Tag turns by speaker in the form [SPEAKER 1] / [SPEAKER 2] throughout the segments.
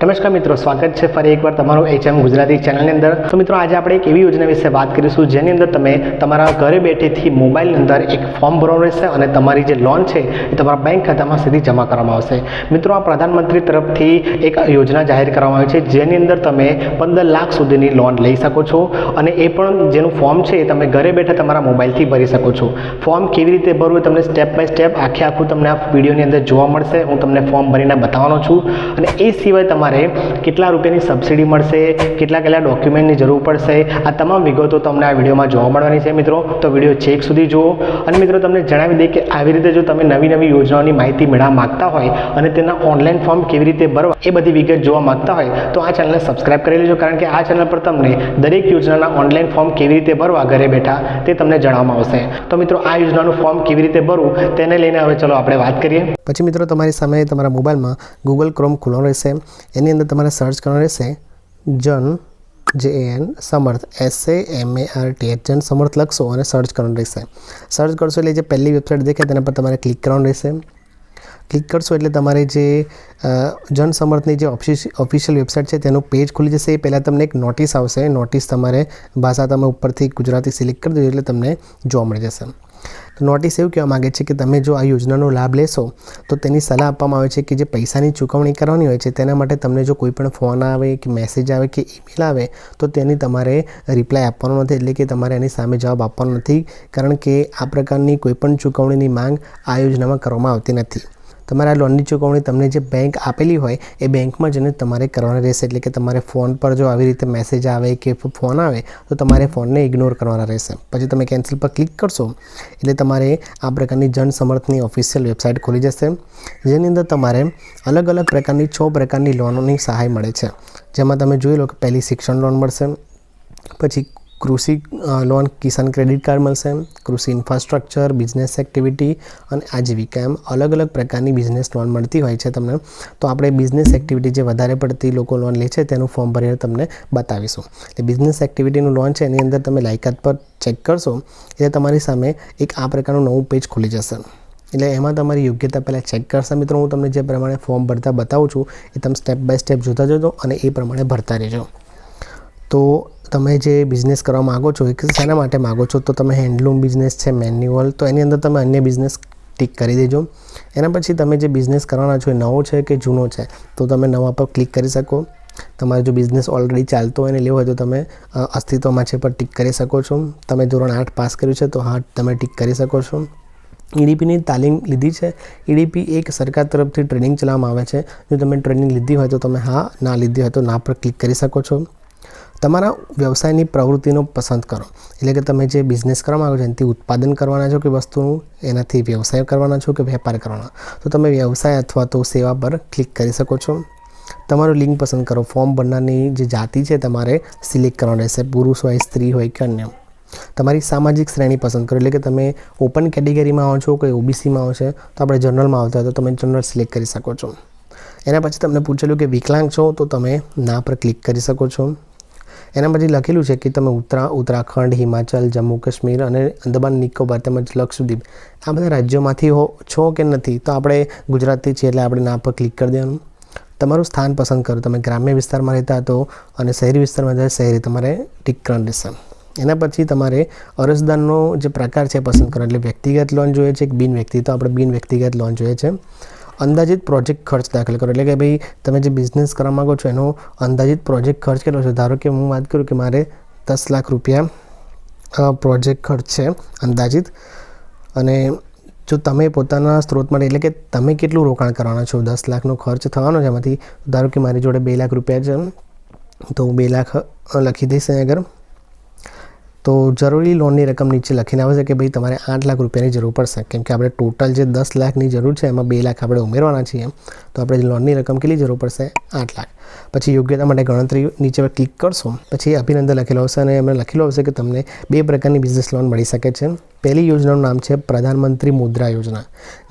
[SPEAKER 1] નમસ્કાર મિત્રો, સ્વાગત છે ફરી એકવાર તમારું HM ગુજરાતી ચેનલની અંદર। તો મિત્રો આજે આપણે એક એવી યોજના વિશે વાત કરીશું જેની અંદર તમે તમારા ઘરે બેઠેથી મોબાઈલની અંદર એક ફોર્મ ભરવાનું રહેશે અને તમારી જે લોન છે એ તમારા બેંક ખાતામાં સીધી જમા કરવામાં આવશે। મિત્રો, આ પ્રધાનમંત્રી તરફથી એક યોજના જાહેર કરવામાં આવી છે જેની અંદર તમે 15 લાખ સુધીની લોન લઈ શકો છો અને એ પણ જેનું ફોર્મ છે એ તમે ઘરે બેઠા તમારા મોબાઈલથી ભરી શકો છો। ફોર્મ કેવી રીતે ભરવું તમને સ્ટેપ બાય સ્ટેપ આખું તમને આ વિડીયોની અંદર જોવા મળશે। હું તમને ફોર્મ ભરીને બતાવવાનો છું અને એ સિવાય તમારે કેટલા રૂપિયાની સબસિડી મળશે, કેટલા ડોક્યુમેન્ટની જરૂર પડશે, આ તમામ વિગતો તમને આ વિડીયોમાં જોવા મળવાની છે મિત્રો। તો વિડીયો છેક સુધી જુઓ અને મિત્રો તમને જણાવી દઈએ કે આવી રીતે જો તમે નવી યોજનાઓની માહિતી મેળવવા માંગતા હોય અને તેના ઓનલાઈન ફોર્મ કેવી રીતે ભરવા એ બધી વિગત જોવા માંગતા હોય તો આ ચેનલને સબસ્ક્રાઇબ કરી લેજો, કારણ કે આ ચેનલ પર તમને દરેક યોજનાના ઓનલાઈન ફોર્મ કેવી રીતે ભરવા ઘરે બેઠા તે તમને જણાવવામાં આવશે। તો મિત્રો, આ યોજનાનું ફોર્મ કેવી રીતે ભરવું તેને લઈને હવે ચલો આપણે વાત કરીએ। પછી મિત્રો, તમારી સામે તમારા મોબાઈલમાં ગૂગલ ક્રોમ ખુલ્લો રહેશે। એની અંદર તમારે સર્ચ કરવાનું રહેશે જન સમર્થ SAMARTH જન સમર્થ લખશો અને સર્ચ કરવાનું રહેશે। સર્ચ કરશો એટલે જે પહેલી વેબસાઇટ દેખાય તેના પર તમારે ક્લિક કરવાનું રહેશે। ક્લિક કરશો એટલે તમારે જે જન સમર્થની જે ઓફિશિયલ વેબસાઇટ છે તેનું પેજ ખુલી જશે। એ પહેલાં તમને એક નોટિસ આવશે। નોટિસ તમારે ભાષા તમે ઉપરથી ગુજરાતી સિલેક્ટ કરી દેજો એટલે તમને જોવા મળી જશે। તો નોટિસ એવું કહેવા માગે છે કે તમે જો આ યોજનાનો લાભ લેશો તો તેની સલાહ આપવામાં આવે છે કે જે પૈસાની ચૂકવણી કરવાની હોય છે તેના માટે તમને જો કોઈ પણ ફોન આવે કે મેસેજ આવે કે ઈમેલ આવે તો તેની તમારે રિપ્લાય આપવાનો નથી, એટલે કે તમારે એની સામે જવાબ આપવાનો નથી, કારણ કે આ પ્રકારની કોઈપણ ચૂકવણીની માંગ આ યોજનામાં કરવામાં આવતી નથી। તમારા લોનની ચૂકવણી તમને જે બેંક આપેલી હોય એ બેંકમાં જઈને તમારે કરવાની રહેશે, એટલે કે તમારે ફોન પર જો આવી રીતે મેસેજ આવે કે ફોન આવે તો તમારે ફોનને ઇગ્નોર કરવાના રહેશે। પછી તમે કેન્સલ પર ક્લિક કરશો એટલે તમારે આ પ્રકારની જન સમર્થની ઓફિશિયલ વેબસાઇટ ખોલી જશે, જેની અંદર તમારે અલગ અલગ પ્રકારની 6 પ્રકારની લોનોની સહાય મળે છે। જેમાં તમે જોઈ લો કે પહેલી શિક્ષણ લોન મળશે, પછી કૃષિ લોન, કિસાન ક્રેડિટ કાર્ડ મળશે, કૃષિ ઇન્ફ્રાસ્ટ્રક્ચર, બિઝનેસ એક્ટિવિટી અને આજીવિકા, એમ અલગ અલગ પ્રકારની બિઝનેસ લોન મળતી હોય છે તમને। તો આપણે બિઝનેસ એક્ટિવિટી જે વધારે પડતી લોકો લોન લે છે તેનું ફોર્મ ભરીને તમને બતાવીશું। એટલે બિઝનેસ એક્ટિવિટીનું લોન છે એની અંદર તમે લાયકાત પર ચેક કરશો એટલે તમારી સામે એક આ પ્રકારનું નવું પેજ ખુલી જશે। એટલે એમાં તમારી યોગ્યતા પહેલાં ચેક કરશે। મિત્રો, હું તમને જે પ્રમાણે ફોર્મ ભરતા બતાવું છું એ તમે સ્ટેપ બાય સ્ટેપ જોતા જજો અને એ પ્રમાણે ભરતા રહેજો। તો તમે જે બિઝનેસ કરવા માગો છો એ શેના માટે માગો છો, તો તમે હેન્ડલૂમ બિઝનેસ છે, મેન્યુઅલ, તો એની અંદર તમે અન્ય બિઝનેસ ટિક કરી દેજો। એના પછી તમે જે બિઝનેસ કરવાના છો એ નવો છે કે જૂનો છે તો તમે નવા પર ક્લિક કરી શકો। તમારે જો બિઝનેસ ઓલરેડી ચાલતો હોય અને લેવો હોય તો તમે અસ્તિત્વમાં છે પર ટિક કરી શકો છો। તમે ધોરણ 8 પાસ કર્યું છે તો હા તમે ટિક કરી શકો છો। EDPની તાલીમ લીધી છે। EDP એક સરકાર તરફથી ટ્રેનિંગ ચલાવવામાં આવે છે। જો તમે ટ્રેનિંગ લીધી હોય તો તમે હા, ના લીધી હોય તો ના પર ક્લિક કરી શકો છો। તમારા વ્યવસાયની પ્રવૃત્તિનો પસંદ કરો, એટલે કે તમે જે બિઝનેસ કરવા માગો છો એનાથી ઉત્પાદન કરવાના છો કે વસ્તુનું, એનાથી વ્યવસાય કરવાના છો કે વેપાર કરવાના, તો તમે વ્યવસાય અથવા તો સેવા પર ક્લિક કરી શકો છો। તમારું લિંગ પસંદ કરો। ફોર્મ ભરનારની જે જાતિ છે તમારે સિલેક્ટ કરવાનું રહેશે, પુરુષ હોય, સ્ત્રી હોય કે અન્ય। તમારી સામાજિક શ્રેણી પસંદ કરો, એટલે કે તમે ઓપન કેટેગરીમાં આવો છો કે OBCમાં આવો છો, તો આપણે જનરલમાં આવતા હોય તો તમે જનરલ સિલેક્ટ કરી શકો છો। એના પછી તમને પૂછેલું કે વિકલાંગ છો તો તમે ના પર ક્લિક કરી શકો છો। એના પછી લખેલું છે કે તમે ઉત્તરાખંડ, હિમાચલ, જમ્મુ કાશ્મીર અને અંદમાન નિકોબાર તેમજ લક્ષદ્વીપ આ બધા રાજ્યોમાંથી છો કે નથી, તો આપણે ગુજરાતથી છીએ એટલે આપણે ના પર ક્લિક કરી દેવાનું। તમારું સ્થાન પસંદ કરો, તમે ગ્રામ્ય વિસ્તારમાં રહેતા હતો અને શહેરી વિસ્તારમાં શહેરી તમારે ટિક કરવાનું રહેશે। એના પછી તમારે અરજદારનો જે પ્રકાર છે પસંદ કરો, એટલે વ્યક્તિગત લોન જોઈએ છે કે બિન વ્યક્તિ, તો આપણે બિન વ્યક્તિગત લોન જોઈએ છે। અંદાજિત પ્રોજેક્ટ ખર્ચ દાખલ કરો, એટલે કે ભાઈ તમે જે બિઝનેસ કરવા માગો છો એનો અંદાજિત પ્રોજેક્ટ ખર્ચ કેટલો છે। ધારો કે હું વાત કરું કે મારે 10 લાખ રૂપિયા પ્રોજેક્ટ ખર્ચ છે અંદાજિત, અને જો તમે પોતાના સ્ત્રોત માટે, એટલે કે તમે કેટલું રોકાણ કરવાના છો, 10 લાખનો ખર્ચ થવાનો છે એમાંથી, ધારો કે મારી જોડે 2 લાખ રૂપિયા છે તો હું 2 લાખ લખી દઈશ આગળ। તો જરૂરી લોનની રકમ નીચે લખીને આવશે કે ભાઈ તમારે 8 લાખ રૂપિયાની જરૂર પડશે, કેમ કે આપણે ટોટલ જે 10 લાખની જરૂર છે એમાં 2 લાખ આપણે ઉમેરવાના છીએ, તો આપણે લોનની રકમ કેટલી જરૂર પડશે, 8 લાખ। પછી યોગ્યતા માટે ગણતરી નીચે ક્લિક કરશો પછી અભિનંદન લખેલું આવશે અને એમાં લખેલું આવશે કે તમને 2 પ્રકારની બિઝનેસ લોન મળી શકે છે। પહેલી યોજનાનું નામ છે પ્રધાનમંત્રી મુદ્રા યોજના,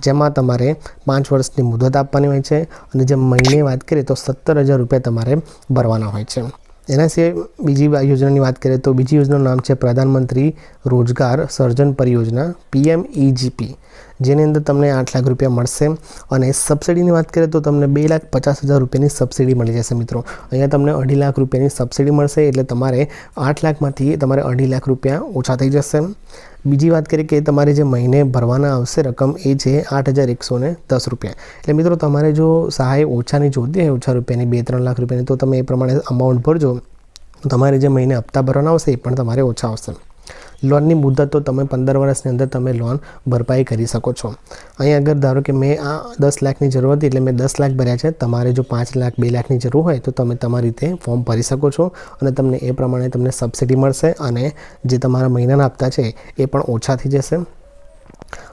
[SPEAKER 1] જેમાં તમારે 5 વર્ષની મુદત આપવાની હોય છે અને જે મહિને વાત કરીએ તો 17,000 રૂપિયા તમારે ભરવાના હોય છે। એના સિવાય બીજી યોજનાની વાત કરીએ તો બીજી યોજનાનું નામ છે પ્રધાનમંત્રી રોજગાર સર્જન પરિયોજના PMEGP, જેની અંદર તમને 8 લાખ રૂપિયા મળશે. અને સબસિડીની વાત કરીએ તો તમને 2,50,000 રૂપિયાની સબસિડી મળી જશે મિત્રો. અહીંયા તમને 2.5 લાખ રૂપિયાની સબસિડી મળશે, એટલે તમારે 8 લાખમાંથી તમારે 2.5 લાખ રૂપિયા ઓછા થઈ જશે. બીજી વાત કરીએ કે તમારે જે મહિને ભરવાના આવશે રકમ એ છે 8,110 રૂપિયા. એટલે મિત્રો તમારે જો સહાય ઓછાની જોતી હોય, ઓછા રૂપિયાની 2-3 લાખ રૂપિયાની, તો તમે એ પ્રમાણે અમાઉન્ટ ભરજો. તમારે જે મહિને હપ્તા ભરવાના આવશે એ પણ તમારે ઓછા આવશે. લોનની મુદત તો તમે 15 વર્ષની અંદર તમે લોન ભરપાઈ કરી શકો છો. અહીં અગર ધારો કે મેં આ 10 લાખની જરૂર હતી એટલે મેં 10 લાખ ભર્યા છે. તમારે જો 5 લાખ 2 લાખની જરૂર હોય તો તમે તમારી રીતે ફોર્મ ભરી શકો છો અને તમને એ પ્રમાણે તમને સબસિડી મળશે અને જે તમારા મહિનાના હપ્તા છે એ પણ ઓછા થઈ જશે.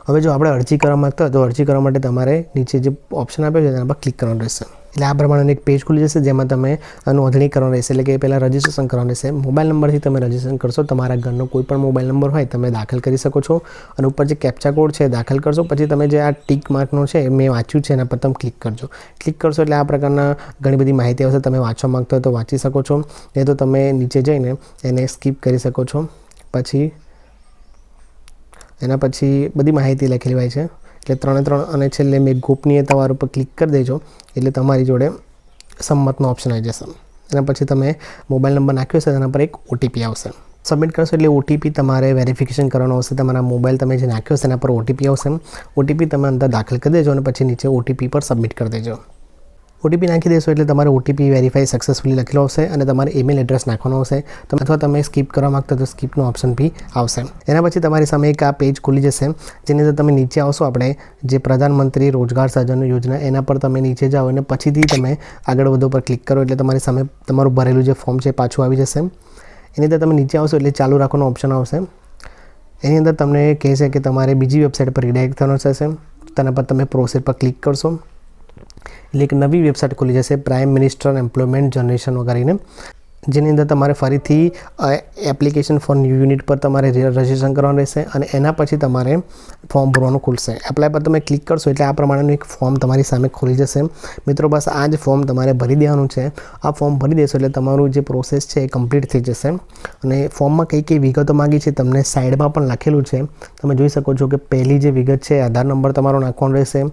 [SPEAKER 1] હવે જો આપણે અરજી કરવા માગતા હોય તો અરજી કરવા માટે તમારે નીચે જે ઓપ્શન આપ્યો છે તેના પર ક્લિક કરવાનું રહેશે. એટલે આ પ્રમાણે એક પેજ ખુલી જશે જેમાં તમે નોંધણી કરવાનું રહેશે. એટલે કે પહેલાં રજિસ્ટ્રેશન કરવાનું રહેશે. મોબાઈલ નંબરથી તમે રજિસ્ટ્રેશન કરશો. તમારા ઘરનો કોઈ પણ મોબાઈલ નંબર હોય તમે દાખલ કરી શકો છો અને ઉપર જે કેપ્ચા કોડ છે દાખલ કરશો. પછી તમે જે આ ટીક માર્કનો છે મેં વાંચ્યું છે એના પર તમે ક્લિક કરજો. ક્લિક કરશો એટલે આ પ્રકારના ઘણી બધી માહિતી આવશે. તમે વાંચવા માગતા હોય તો વાંચી શકો છો, નહીં તો તમે નીચે જઈને એને સ્કીપ કરી શકો છો. એના પછી બધી માહિતી લખેલી હોય છે. એટલે 3 અને છેલ્લે મેં ગોપનીયતા વાળું પર ક્લિક કરી દેજો એટલે તમારી જોડે સંમતનો ઓપ્શન આવી જશે. એના પછી તમે મોબાઈલ નંબર નાખ્યો છે તેના પર એક OTP આવશે. સબમિટ કરશો એટલે OTP તમારે વેરિફિકેશન કરવાનો આવશે. તમારા મોબાઈલ તમે જે નાખ્યો છે તેના પર OTP આવશે. OTP તમે અંદર દાખલ કરી દેજો અને પછી નીચે OTP પર સબમિટ કરી દેજો. OTP નાખી દેશો એટલે તમારે OTP વેરીફાઈ સક્સેસફુલી લખેલો આવશે અને તમારે ઈમેલ એડ્રેસ નાખવાનો આવશે. અથવા તમે સ્કીપ કરવા માગતા તો સ્કીપનો ઓપ્શન બી આવશે. એના પછી તમારી સામે એક આ પેજ ખુલી જશે જેની અંદર તમે નીચે આવશો. આપણે જે પ્રધાનમંત્રી રોજગાર સર્જન યોજના એના પર તમે નીચે જાઓ અને પછીથી તમે આગળ વધો પર ક્લિક કરો એટલે તમારી સામે તમારું ભરેલું જે ફોર્મ છે પાછું આવી જશે. એની અંદર તમે નીચે આવશો એટલે ચાલુ રાખવાનો ઓપ્શન આવશે. એની અંદર તમને કહે છે કે તમારે બીજી વેબસાઇટ પર રિડાયરેક્ટ થવાનું થશે. તેના પર તમે પ્રોસેસ પર ક્લિક કરશો એટલે એક નવી વેબસાઇટ ખુલી જશે પ્રાઇમ મિનિસ્ટર એમ્પ્લોયમેન્ટ જનરેશન વગેરેને, જેની અંદર તમારે ફરીથી એપ્લિકેશન ફોર ન્યૂ યુનિટ પર તમારે રજિસ્ટ્રેશન કરવાનું રહેશે અને એના પછી તમારે ફોર્મ ભરવાનું ખુલશે. એપ્લાય પર તમે ક્લિક કરશો એટલે આ પ્રમાણેનું એક ફોર્મ તમારી સામે ખુલી જશે. મિત્રો બસ આ જ ફોર્મ તમારે ભરી દેવાનું છે. આ ફોર્મ ભરી દેશો એટલે તમારું જે પ્રોસેસ છે એ કમ્પ્લીટ થઈ જશે. અને ફોર્મમાં કઈ કઈ વિગતો માગી છે તમને સાઈડમાં પણ લખેલું છે. તમે જોઈ શકો છો કે પહેલી જે વિગત છે આધાર નંબર તમારો નાખવાનો રહેશે.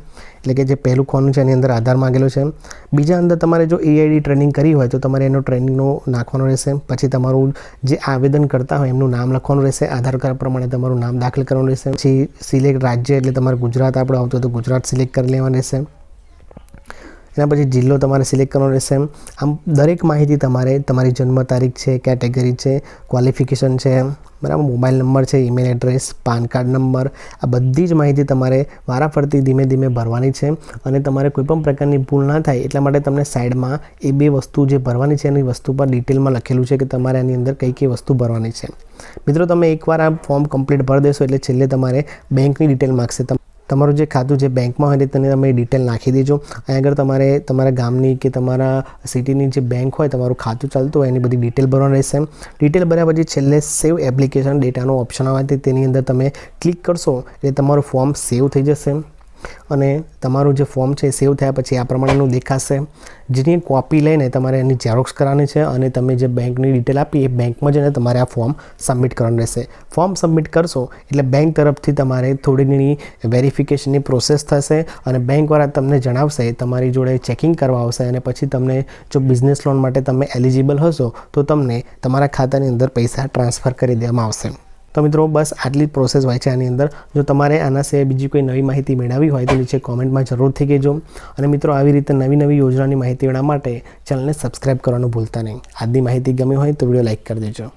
[SPEAKER 1] એટલે કે જે પહેલું ખોનું છે એની અંદર આધાર માગેલો છે. બીજા અંદર તમારે જો EID ટ્રેનિંગ કરી હોય તો તમારે એનો ટ્રેનિંગનો નાખવાનો રહેશે. પછી તમારું જે આવેદન કરતા હોય એમનું નામ લખવાનું રહેશે. આધાર કાર્ડ પ્રમાણે તમારું નામ દાખલ કરવાનું રહેશે. પછી સિલેક્ટ રાજ્ય એટલે તમારે ગુજરાત આપણે આવતું તો ગુજરાત સિલેક્ટ કરી લેવાનું રહેશે. એના પછી જિલ્લો તમારે સિલેક્ટ કરવાનો રહેશે. આમ દરેક માહિતી તમારે તમારી જન્મ તારીખ છે, કેટેગરી છે, ક્વોલિફિકેશન છે, બરાબર, મોબાઈલ નંબર છે, email address, PAN card number, આ બધી જ માહિતી તમારે વારાફરતી ધીમે ધીમે ભરવાની છે. અને તમારે કોઈપણ પ્રકારની ભૂલ ના થાય એટલા માટે તમને સાઈડમાં એ 2 વસ્તુ જે ભરવાની છે એની વસ્તુ પર ડિટેલમાં લખેલું છે કે તમારે આની અંદર કઈ કઈ વસ્તુ ભરવાની છે. મિત્રો તમે એકવાર આ ફોર્મ કમ્પ્લીટ ભરી દેશો એટલે છેલ્લે તમારે બેંકની ડિટેલ માગશે. તમારું જે ખાતું જે બેંકમાં હોય તેને તમે ડિટેલ નાખી દેજો. અહીં આગળ તમારે તમારા ગામની કે તમારા સિટીની જે બેંક હોય તમારું ખાતું ચાલતું હોય એની બધી ડિટેલ ભરવાની રહેશે. ડિટેલ ભર્યા પછી છેલ્લે સેવ એપ્લિકેશન ડેટાનો ઓપ્શન આવે તેની અંદર તમે ક્લિક કરશો એટલે તમારું ફોર્મ સેવ થઈ જશે. અને તમારું જે ફોર્મ છે સેવ થયા પછી આ પ્રમાણેનું દેખાશે, જેની કોપી લઈને તમારે એની ઝેરોક્સ કરવાની છે અને તમે જે બેંકની ડિટેલ આપી એ બેંકમાં જઈને તમારે આ ફોર્મ સબમિટ કરવાનું રહેશે. ફોર્મ સબમિટ કરશો એટલે બેંક તરફથી તમારે થોડી ઘણી વેરિફિકેશનની પ્રોસેસ થશે અને બેંકવાળા તમને જણાવશે, તમારી જોડે ચેકિંગ કરવા આવશે અને પછી તમને જો બિઝનેસ લોન માટે તમે એલિજિબલ હશો તો તમને તમારા ખાતાની અંદર પૈસા ટ્રાન્સફર કરી દેવામાં આવશે. તો મિત્રો બસ આટલી પ્રોસેસ હોય છે આની અંદર. જો તમારે આના સિવાય બીજી કોઈ નવી માહિતી મેળવવી હોય તો નીચે કોમેન્ટમાં જરૂરથી કહેજો. અને મિત્રો આવી રીતે નવી યોજનાની માહિતી મેળવવા માટે ચેનલને સબસ્ક્રાઈબ કરવાનું ભૂલતા નહીં. આજની માહિતી ગમી હોય તો વિડીયો લાઈક કરી દેજો.